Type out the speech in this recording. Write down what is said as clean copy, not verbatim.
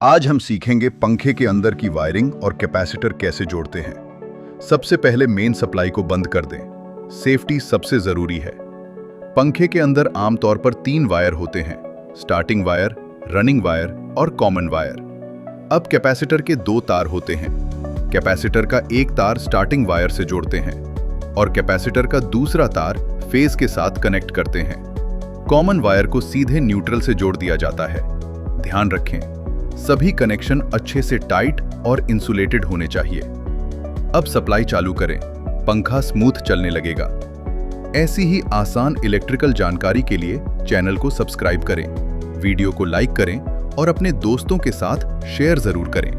आज हम सीखेंगे पंखे के अंदर की वायरिंग और कैपेसिटर कैसे जोड़ते हैं। सबसे पहले मेन सप्लाई को बंद कर दें। सेफ्टी सबसे जरूरी है। पंखे के अंदर आमतौर पर 3 वायर होते हैं, स्टार्टिंग वायर, रनिंग वायर और कॉमन वायर। अब कैपेसिटर के 2 तार होते हैं। कैपेसिटर का एक तार स्टार्टिंग वायर से जोड़ते हैं और कैपेसिटर का दूसरा तार फेज के साथ कनेक्ट करते हैं। कॉमन वायर को सीधे न्यूट्रल से जोड़ दिया जाता है। ध्यान रखें, सभी कनेक्शन अच्छे से टाइट और इंसुलेटेड होने चाहिए। अब सप्लाई चालू करें, पंखा स्मूथ चलने लगेगा। ऐसी ही आसान इलेक्ट्रिकल जानकारी के लिए चैनल को सब्सक्राइब करें, वीडियो को लाइक करें और अपने दोस्तों के साथ शेयर जरूर करें।